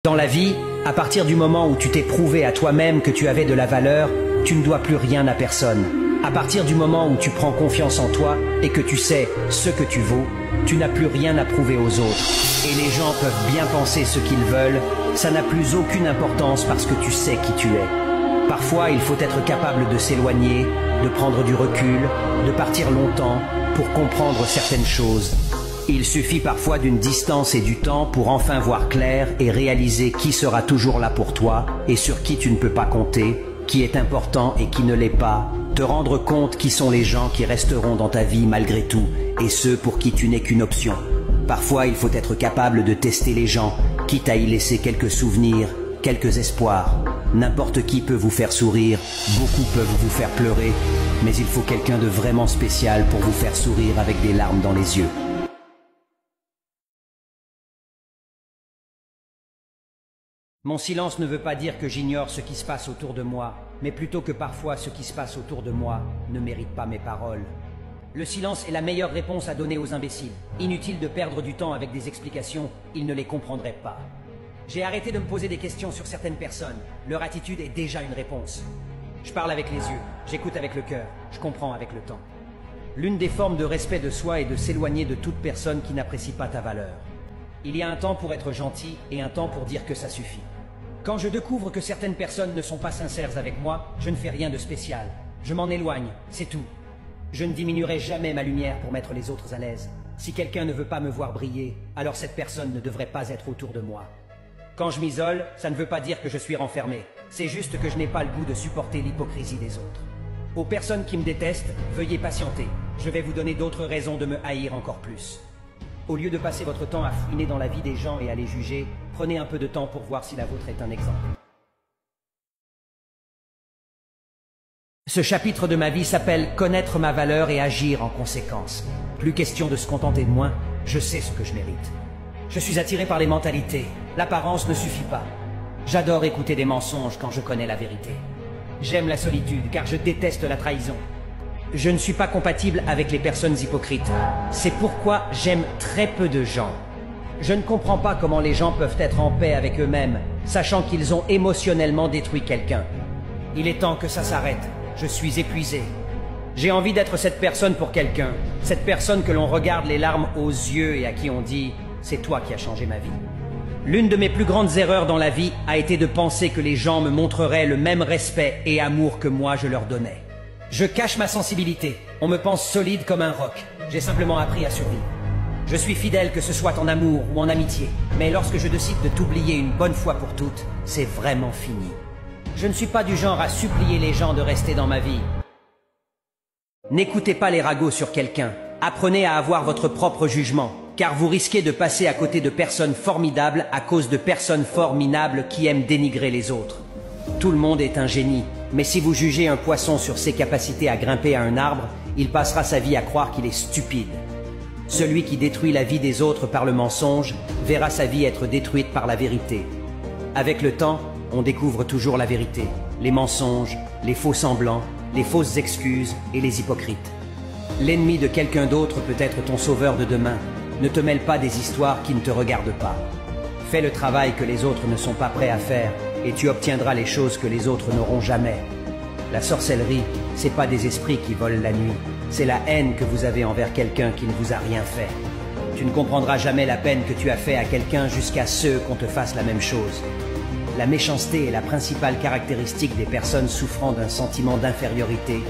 Dans la vie, à partir du moment où tu t'es prouvé à toi-même que tu avais de la valeur, tu ne dois plus rien à personne. À partir du moment où tu prends confiance en toi et que tu sais ce que tu vaux, tu n'as plus rien à prouver aux autres. Et les gens peuvent bien penser ce qu'ils veulent, ça n'a plus aucune importance parce que tu sais qui tu es. Parfois, il faut être capable de s'éloigner, de prendre du recul, de partir longtemps pour comprendre certaines choses. Il suffit parfois d'une distance et du temps pour enfin voir clair et réaliser qui sera toujours là pour toi et sur qui tu ne peux pas compter, qui est important et qui ne l'est pas, te rendre compte qui sont les gens qui resteront dans ta vie malgré tout et ceux pour qui tu n'es qu'une option. Parfois, il faut être capable de tester les gens, quitte à y laisser quelques souvenirs, quelques espoirs. N'importe qui peut vous faire sourire, beaucoup peuvent vous faire pleurer, mais il faut quelqu'un de vraiment spécial pour vous faire sourire avec des larmes dans les yeux. Mon silence ne veut pas dire que j'ignore ce qui se passe autour de moi, mais plutôt que parfois ce qui se passe autour de moi ne mérite pas mes paroles. Le silence est la meilleure réponse à donner aux imbéciles. Inutile de perdre du temps avec des explications, ils ne les comprendraient pas. J'ai arrêté de me poser des questions sur certaines personnes. Leur attitude est déjà une réponse. Je parle avec les yeux, j'écoute avec le cœur, je comprends avec le temps. L'une des formes de respect de soi est de s'éloigner de toute personne qui n'apprécie pas ta valeur. Il y a un temps pour être gentil et un temps pour dire que ça suffit. Quand je découvre que certaines personnes ne sont pas sincères avec moi, je ne fais rien de spécial. Je m'en éloigne, c'est tout. Je ne diminuerai jamais ma lumière pour mettre les autres à l'aise. Si quelqu'un ne veut pas me voir briller, alors cette personne ne devrait pas être autour de moi. Quand je m'isole, ça ne veut pas dire que je suis renfermé. C'est juste que je n'ai pas le goût de supporter l'hypocrisie des autres. Aux personnes qui me détestent, veuillez patienter. Je vais vous donner d'autres raisons de me haïr encore plus. Au lieu de passer votre temps à fouiner dans la vie des gens et à les juger, prenez un peu de temps pour voir si la vôtre est un exemple. Ce chapitre de ma vie s'appelle « Connaître ma valeur et agir en conséquence ». Plus question de se contenter de moi, je sais ce que je mérite. Je suis attiré par les mentalités. L'apparence ne suffit pas. J'adore écouter des mensonges quand je connais la vérité. J'aime la solitude car je déteste la trahison. Je ne suis pas compatible avec les personnes hypocrites. C'est pourquoi j'aime très peu de gens. Je ne comprends pas comment les gens peuvent être en paix avec eux-mêmes, sachant qu'ils ont émotionnellement détruit quelqu'un. Il est temps que ça s'arrête. Je suis épuisé. J'ai envie d'être cette personne pour quelqu'un. Cette personne que l'on regarde les larmes aux yeux et à qui on dit « c'est toi qui as changé ma vie ». L'une de mes plus grandes erreurs dans la vie a été de penser que les gens me montreraient le même respect et amour que moi je leur donnais. Je cache ma sensibilité. On me pense solide comme un roc. J'ai simplement appris à survivre. Je suis fidèle que ce soit en amour ou en amitié. Mais lorsque je décide de t'oublier une bonne fois pour toutes, c'est vraiment fini. Je ne suis pas du genre à supplier les gens de rester dans ma vie. N'écoutez pas les ragots sur quelqu'un. Apprenez à avoir votre propre jugement, car vous risquez de passer à côté de personnes formidables à cause de personnes forminables qui aiment dénigrer les autres. Tout le monde est un génie, mais si vous jugez un poisson sur ses capacités à grimper à un arbre, il passera sa vie à croire qu'il est stupide. Celui qui détruit la vie des autres par le mensonge verra sa vie être détruite par la vérité. Avec le temps, on découvre toujours la vérité, les mensonges, les faux semblants, les fausses excuses et les hypocrites. L'ennemi de quelqu'un d'autre peut être ton sauveur de demain. Ne te mêle pas des histoires qui ne te regardent pas. Fais le travail que les autres ne sont pas prêts à faire et tu obtiendras les choses que les autres n'auront jamais. La sorcellerie, c'est pas des esprits qui volent la nuit. C'est la haine que vous avez envers quelqu'un qui ne vous a rien fait. Tu ne comprendras jamais la peine que tu as fait à quelqu'un jusqu'à ce qu'on te fasse la même chose. La méchanceté est la principale caractéristique des personnes souffrant d'un sentiment d'infériorité